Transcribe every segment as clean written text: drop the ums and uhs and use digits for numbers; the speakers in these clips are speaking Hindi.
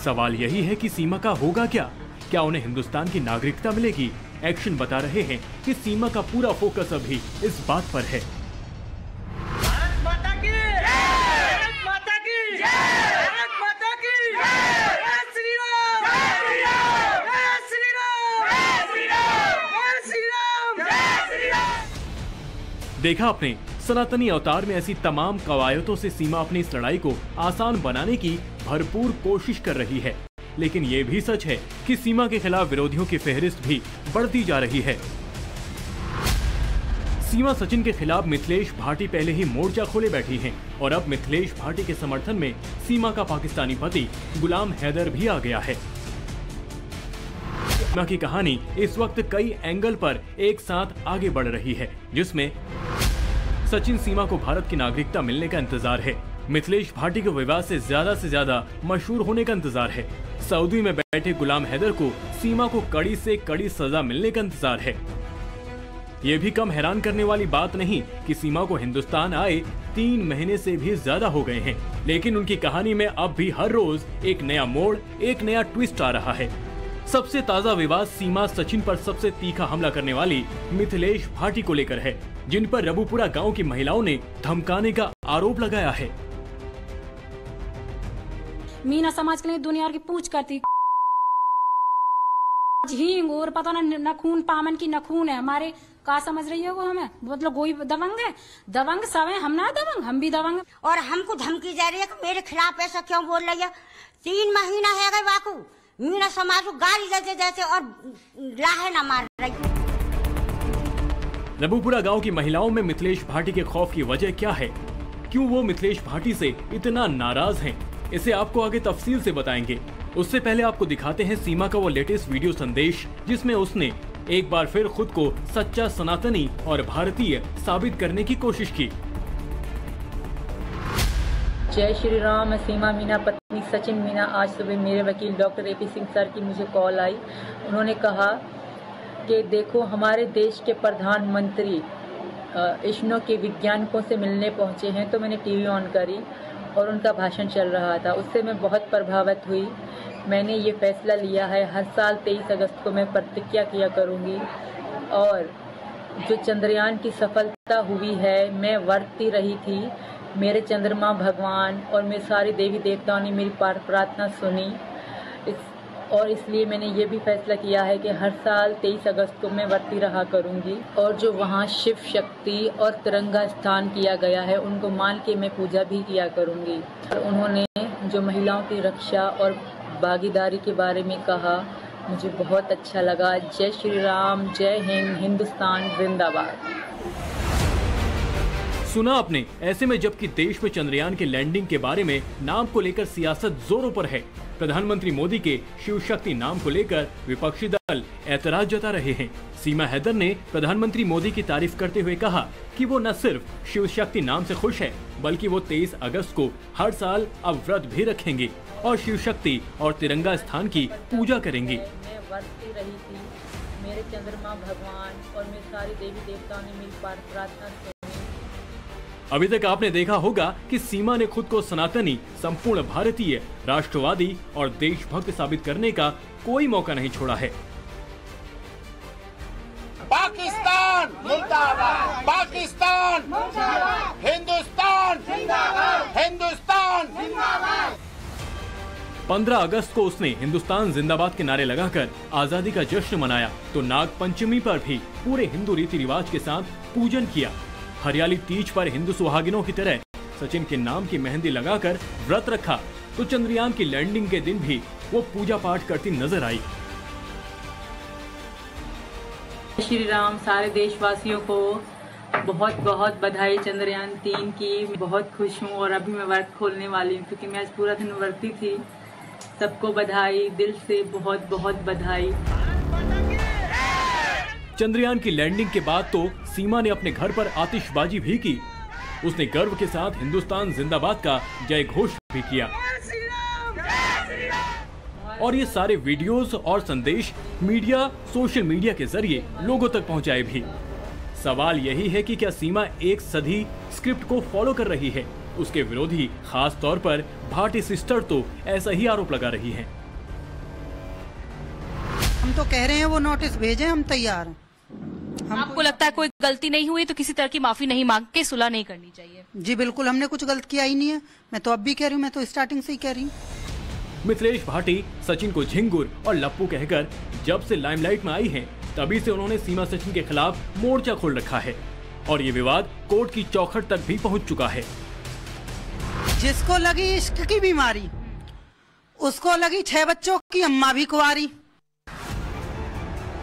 सवाल यही है कि सीमा का होगा क्या उन्हें हिंदुस्तान की नागरिकता मिलेगी? एक्शन बता रहे हैं कि सीमा का पूरा फोकस अभी इस बात पर है। देखा आपने, सनातनी अवतार में ऐसी तमाम कवायतों से सीमा अपनी इस लड़ाई को आसान बनाने की भरपूर कोशिश कर रही है। लेकिन ये भी सच है कि सीमा के खिलाफ विरोधियों की फहरिस्त भी बढ़ती जा रही है। सीमा सचिन के खिलाफ मिथिलेश भाटी पहले ही मोर्चा खोले बैठी हैं और अब मिथिलेश भाटी के समर्थन में सीमा का पाकिस्तानी पति गुलाम हैदर भी आ गया है। सीमा की कहानी इस वक्त कई एंगल पर एक साथ आगे बढ़ रही है, जिसमें सचिन सीमा को भारत की नागरिकता मिलने का इंतजार है, मिथिलेश भाटी को विवाद से ज्यादा मशहूर होने का इंतजार है, सऊदी में बैठे गुलाम हैदर को सीमा को कड़ी से कड़ी सजा मिलने का इंतजार है। ये भी कम हैरान करने वाली बात नहीं कि सीमा को हिंदुस्तान आए 3 महीने से भी ज्यादा हो गए हैं, लेकिन उनकी कहानी में अब भी हर रोज एक नया मोड़, एक नया ट्विस्ट आ रहा है। सबसे ताजा विवाद सीमा सचिन पर सबसे तीखा हमला करने वाली मिथिलेश भाटी को लेकर है, जिन पर रबुपुरा गांव की महिलाओं ने धमकाने का आरोप लगाया है। मीना समाज के लिए दुनिया की पूछ करती झींग और पता न खून पामन की न खून है हमारे, का समझ रही है वो हमें? मतलब कोई दबंग है, दबंग सब है, हम ना दबंग, हम भी दबंग। और हमको धमकी जा रही है कि मेरे खिलाफ ऐसा क्यों बोल रही है? 3 महीना है गए वाकू मीना समाज को गाली देते देते और लाहे न मार रही। रबुपुरा गांव की महिलाओं में मिथिलेश भाटी के खौफ की वजह क्या है? क्यों वो मिथिलेश भाटी से इतना नाराज हैं? इसे आपको आगे तफसील से बताएंगे। उससे पहले आपको दिखाते हैं सीमा का वो लेटेस्ट वीडियो संदेश, जिसमें उसने एक बार फिर खुद को सच्चा सनातनी और भारतीय साबित करने की कोशिश की। जय श्री राम। मैं सीमा मीना पत्नी सचिन मीना। आज सुबह मेरे वकील डॉक्टर AP सिंह सर की मुझे कॉल आई। उन्होंने कहा कि देखो हमारे देश के प्रधानमंत्री इसरो के वैज्ञानिकों से मिलने पहुंचे हैं। तो मैंने टीवी ऑन करी और उनका भाषण चल रहा था, उससे मैं बहुत प्रभावित हुई। मैंने ये फैसला लिया है हर साल 23 अगस्त को मैं प्रतिज्ञा किया करूँगी और जो चंद्रयान की सफलता हुई है मैं वर्तती रही थी। मेरे चंद्रमा भगवान और मेरे सारे देवी देवताओं ने मेरी प्रार्थना सुनी और इसलिए मैंने ये भी फैसला किया है कि हर साल 23 अगस्त को मैं वर्ती रहा करूँगी। और जो वहाँ शिव शक्ति और तिरंगा स्थान किया गया है उनको मान के मैं पूजा भी किया करूँगी। और उन्होंने जो महिलाओं की रक्षा और भागीदारी के बारे में कहा मुझे बहुत अच्छा लगा। जय श्री राम, जय हिंद, हिंदुस्तान जिंदाबाद। सुना आपने? ऐसे में जबकि देश में चंद्रयान के लैंडिंग के बारे में नाम को लेकर सियासत जोरों पर है, प्रधानमंत्री मोदी के शिव शक्ति नाम को लेकर विपक्षी दल ऐतराज जता रहे हैं। सीमा हैदर ने प्रधानमंत्री मोदी की तारीफ करते हुए कहा कि वो न सिर्फ शिव शक्ति नाम से खुश है, बल्कि वो 23 अगस्त को हर साल अब व्रत भी रखेंगी और शिव शक्ति और तिरंगा स्थान की पूजा करेंगी। मेरे चंद्रमा भगवान और मेरे सारे देवी देवताओं ने मेरी प्रार्थना सुनी। अभी तक आपने देखा होगा कि सीमा ने खुद को सनातनी, संपूर्ण भारतीय, राष्ट्रवादी और देशभक्त साबित करने का कोई मौका नहीं छोड़ा है। पाकिस्तान मुर्दाबाद, पाकिस्तान मुर्दाबाद, हिंदुस्तान जिंदाबाद, हिंदुस्तान जिंदाबाद। 15 अगस्त को उसने हिंदुस्तान जिंदाबाद के नारे लगाकर आजादी का जश्न मनाया तो नाग पंचमी पर भी पूरे हिंदू रीति रिवाज के साथ पूजन किया। हरियाली तीज पर हिंदू सुहागिनों की तरह सचिन के नाम की मेहंदी लगाकर व्रत रखा तो चंद्रयान की लैंडिंग के दिन भी वो पूजा पाठ करती नजर आई। श्री राम। सारे देशवासियों को बहुत बहुत बधाई चंद्रयान 3 की। बहुत खुश हूँ और अभी मैं व्रत खोलने वाली हूँ क्योंकि मैं आज पूरा दिन व्रती थी। सबको बधाई, दिल से बहुत बहुत बधाई। चंद्रयान की लैंडिंग के बाद तो सीमा ने अपने घर पर आतिशबाजी भी की। उसने गर्व के साथ हिंदुस्तान जिंदाबाद का जय घोष भी किया और ये सारे वीडियोस और संदेश मीडिया, सोशल मीडिया के जरिए लोगों तक पहुंचाए भी। सवाल यही है कि क्या सीमा एक सदी स्क्रिप्ट को फॉलो कर रही है उसके विरोधी खास तौर पर भाटी सिस्टर तो ऐसा ही आरोप लगा रही हैं। हम तो कह रहे हैं वो नोटिस भेजें, हम तैयार हैं। आपको लगता है कोई गलती नहीं हुई तो किसी तरह की माफी नहीं मांग के सुलह नहीं करनी चाहिए? जी बिल्कुल, हमने कुछ गलत किया ही नहीं है। मैं तो अब भी कह रही हूँ, मैं तो स्टार्टिंग से ही कह रही हूँ। मिथिलेश भाटी सचिन को झिंगुर और लप्पू कहकर जब से लाइमलाइट में आई हैं, तभी से उन्होंने सीमा सचिन के खिलाफ मोर्चा खोल रखा है और ये विवाद कोर्ट की चौखट तक भी पहुंच चुका है। जिसको लगी इश्क की बीमारी, उसको लगी 6 बच्चों की अम्मा भी कुंवारी।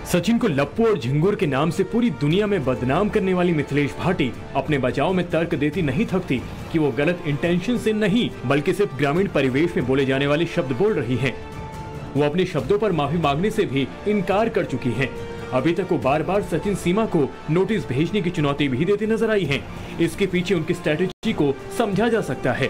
सचिन को लप्पू और झिंगुर के नाम से पूरी दुनिया में बदनाम करने वाली मिथिलेश भाटी अपने बचाव में तर्क देती नहीं थकती कि वो गलत इंटेंशन से नहीं बल्कि सिर्फ ग्रामीण परिवेश में बोले जाने वाले शब्द बोल रही हैं। वो अपने शब्दों पर माफी मांगने से भी इनकार कर चुकी हैं। अभी तक वो बार बार सचिन सीमा को नोटिस भेजने की चुनौती भी देती नजर आई हैं। इसके पीछे उनकी स्ट्रेटेजी को समझा जा सकता है।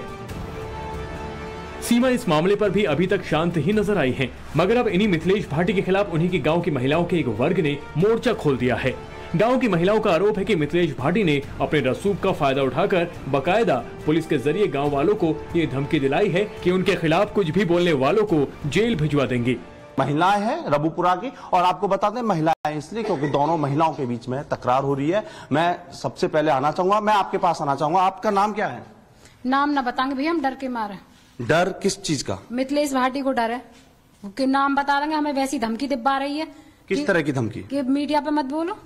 सीमा इस मामले पर भी अभी तक शांत ही नजर आई हैं, मगर अब इन्हीं मिथिलेश भाटी के खिलाफ उन्हीं की गांव की महिलाओं के एक वर्ग ने मोर्चा खोल दिया है। गांव की महिलाओं का आरोप है कि मिथिलेश भाटी ने अपने रसूख का फायदा उठाकर बकायदा पुलिस के जरिए गांव वालों को ये धमकी दिलाई है कि उनके खिलाफ कुछ भी बोलने वालों को जेल भिजवा देंगे। महिलाएं हैं रबुपुरा की, और आपको बता दें महिलाएं इसलिए क्योंकि दोनों महिलाओं के बीच में तकरार हो रही है। मैं सबसे पहले आना चाहूंगा, मैं आपके पास आना चाहूंगा। आपका नाम क्या है? नाम ना बताएंगे भैया, हम डर के मारे। डर किस चीज का? मिथिलेश भाटी को डर है कि नाम बता देंगे, हमें वैसी धमकी दिबा रही है। किस तरह की धमकी? कि मीडिया पे मत बोलो,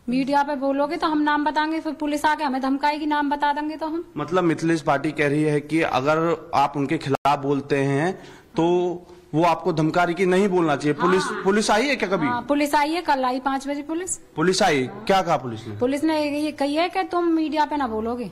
मीडिया पे बोलोगे तो हम नाम बताएंगे, फिर पुलिस आके हमें धमकाएगी, नाम बता देंगे तो हम। मतलब मिथिलेश भाटी कह रही है कि अगर आप उनके खिलाफ बोलते हैं तो वो आपको धमका रही कि नहीं बोलना चाहिए। पुलिस आई है क्या कभी? पुलिस आई है, कल आई 5 बजे पुलिस आई। क्या कहा पुलिस ने? पुलिस ने ये कही है कि तुम मीडिया पे ना बोलोगे।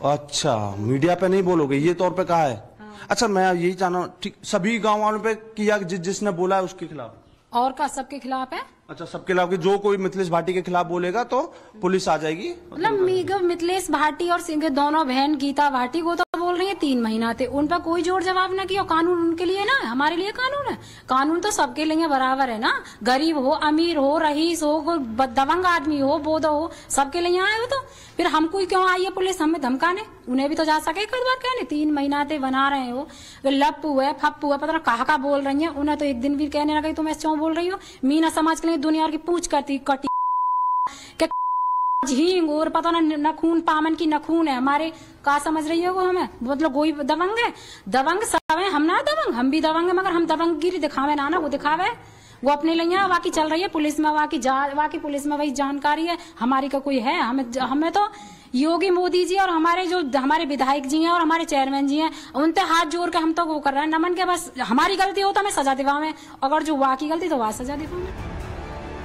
अच्छा, मीडिया पे नहीं बोलोगे, ये तौर पे कहा है। अच्छा, मैं यही जानना, ठीक सभी गांव वालों पे किया जिसने बोला है उसके खिलाफ? और का सबके खिलाफ है। अच्छा, सबके खिलाफ कि जो कोई मिथिलेश भाटी के खिलाफ बोलेगा तो पुलिस आ जाएगी। मतलब मिथिलेश भाटी और सिंह दोनों बहन गीता भाटी को तो बोल रही है 3 महीना थे, उन पर कोई जोर जवाब ना किया। कानून उनके लिए ना, हमारे लिए कानून है। कानून तो सबके लिए बराबर है ना, गरीब हो, अमीर हो, रईस हो, दबंग आदमी हो, बोधो हो, सबके लिए आए हो। तो फिर हमको क्यों आई है पुलिस हमें धमकाने? उन्हें भी तो जा सके एक बार कहने 3 महीना थे बना रहे हो। लप्पू है, फप्पू है, पता ना कहा बोल रही है। उन्हें तो एक दिन भी कहने लगे तुम ऐसे क्यों बोल रही हो। मीना समाज के लिए दुनिया की पूछ करती कटी झींग और पता ना नखून पामन की नखून है हमारे, का समझ रही है वो हमें। मतलब कोई दबंग है, दबंग सब है, हम ना दबंग, हम भी दबंग है, मगर हम दबंगगिरी दिखावे ना, वो दिखावे वो अपने लिए। वाकी चल रही है पुलिस में, वाकी पुलिस में वही जानकारी है, हमारी का कोई है। हमें तो योगी मोदी जी और हमारे विधायक जी हैं और हमारे चेयरमैन जी हैं, उनसे हाथ जोड़ के हम तो वो कर रहे हैं नमन के। बस हमारी गलती हो तो हमें सजा दिलावे, अगर जो वाकी गलती तो वह सजा दिलावे।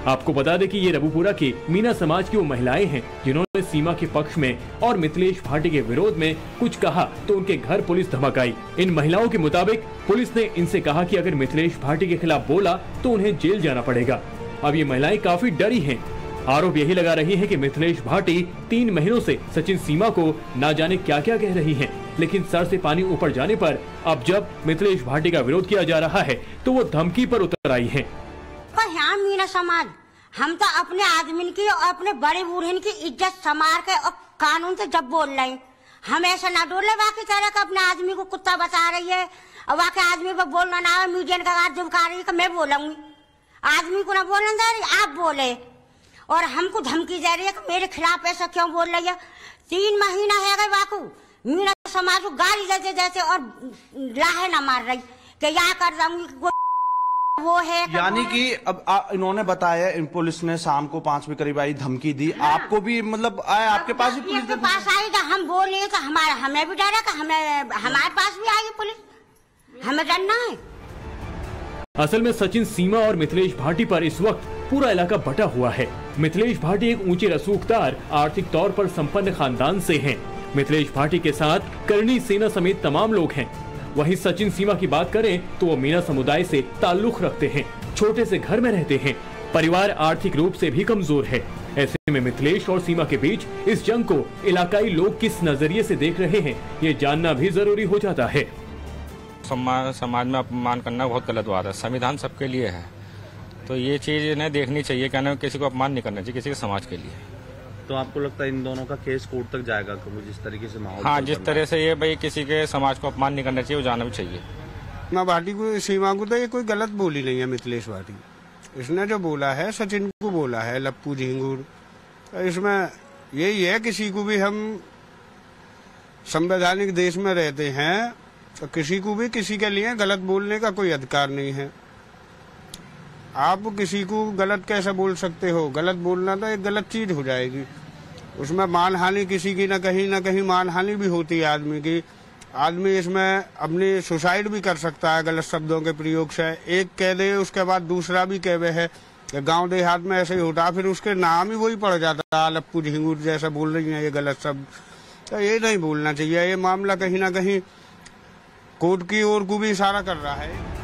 आपको बता दें कि ये रबुपुरा की मीना समाज की वो महिलाएं हैं जिन्होंने सीमा के पक्ष में और मिथिलेश भाटी के विरोध में कुछ कहा तो उनके घर पुलिस धमक आई। इन महिलाओं के मुताबिक पुलिस ने इनसे कहा कि अगर मिथिलेश भाटी के खिलाफ बोला तो उन्हें जेल जाना पड़ेगा। अब ये महिलाएं काफी डरी हैं। आरोप यही लगा रही है कि मिथिलेश भाटी 3 महीनों से सचिन सीमा को ना जाने क्या क्या कह रही हैं, लेकिन सर से पानी ऊपर जाने पर अब जब मिथिलेश भाटी का विरोध किया जा रहा है तो वो धमकी पर उतर आई हैं। यहाँ मीना समाज हम तो अपने आदमी की और अपने बड़े बूढ़े की इज्जत संभाल के और कानून से जब बोल रहे हैं, हम ऐसा ना डोले बाकी तरह का अपने आदमी को कुत्ता बचा रही है और बाकी आदमी पर बोलना ना, मीडिया का धमका रही है। मैं बोलूंगी आदमी को ना बोलने दे रही, आप बोले और हमको धमकी दे रही है कि मेरे खिलाफ ऐसा क्यों बोल रही है। 3 महीना है गए वाकू मीना समाज को गाली देते देते और लाहे ना मार रही कि यहाँ कर दूंगी वो है। यानी कि अब इन्होंने बताया पुलिस ने शाम को 5 बजे करीब आई, धमकी दी। हाँ। आपको भी मतलब आया, आपके पास भी पुलिस के पास आई तो हम बोले तो हमें भी डरा कि हमारे पास भी आई पुलिस, हमें डरना है। असल में सचिन सीमा और मिथिलेश भाटी पर इस वक्त पूरा इलाका बटा हुआ है। मिथिलेश भाटी एक ऊंचे रसूखदार आर्थिक तौर पर संपन्न खानदान से हैं। मिथिलेश भाटी के साथ करणी सेना समेत तमाम लोग हैं। वहीं सचिन सीमा की बात करें तो वो मीना समुदाय से ताल्लुक रखते हैं, छोटे से घर में रहते हैं, परिवार आर्थिक रूप से भी कमजोर है। ऐसे में मिथिलेश और सीमा के बीच इस जंग को इलाकाई लोग किस नजरिए से देख रहे हैं, ये जानना भी जरूरी हो जाता है। समाज में अपमान करना बहुत गलत बात है। संविधान सबके लिए है, तो ये चीज इन्हें देखनी चाहिए। कहना किसी को अपमान नहीं करना चाहिए किसी के समाज के लिए। तो आपको लगता है इन दोनों का केस कोर्ट तक जाएगा कभी, जिस तरीके से माहौल? हाँ, जिस तरह से ये भाई किसी के समाज को अपमान नहीं करना चाहिए, वो जाना भी चाहिए। सीमा भाटी को, सीमा को तो ये कोई गलत बोली नहीं है मिथिलेश भाटी। इसने जो बोला है सचिन को बोला है, लप्पू झिंगुर, इसमें यही है किसी को भी, हम संवैधानिक देश में रहते हैं तो किसी को भी किसी के लिए गलत बोलने का कोई अधिकार नहीं है। आप किसी को गलत कैसे बोल सकते हो? गलत बोलना तो एक गलत चीज हो जाएगी, उसमें मानहानि किसी की न कहीं मानहानि भी होती है आदमी की। आदमी इसमें अपनी सुसाइड भी कर सकता है गलत शब्दों के प्रयोग से। एक कह दे उसके बाद दूसरा भी कहवे है, गांव देहात में ऐसे ही होता, फिर उसके नाम ही वही पड़ जाता है, लप्पू झिंगुर जैसा बोल रही है ये गलत शब्द। तो ये नहीं बोलना चाहिए। ये मामला कहीं ना कहीं कोर्ट की ओर को भी इशारा कर रहा है।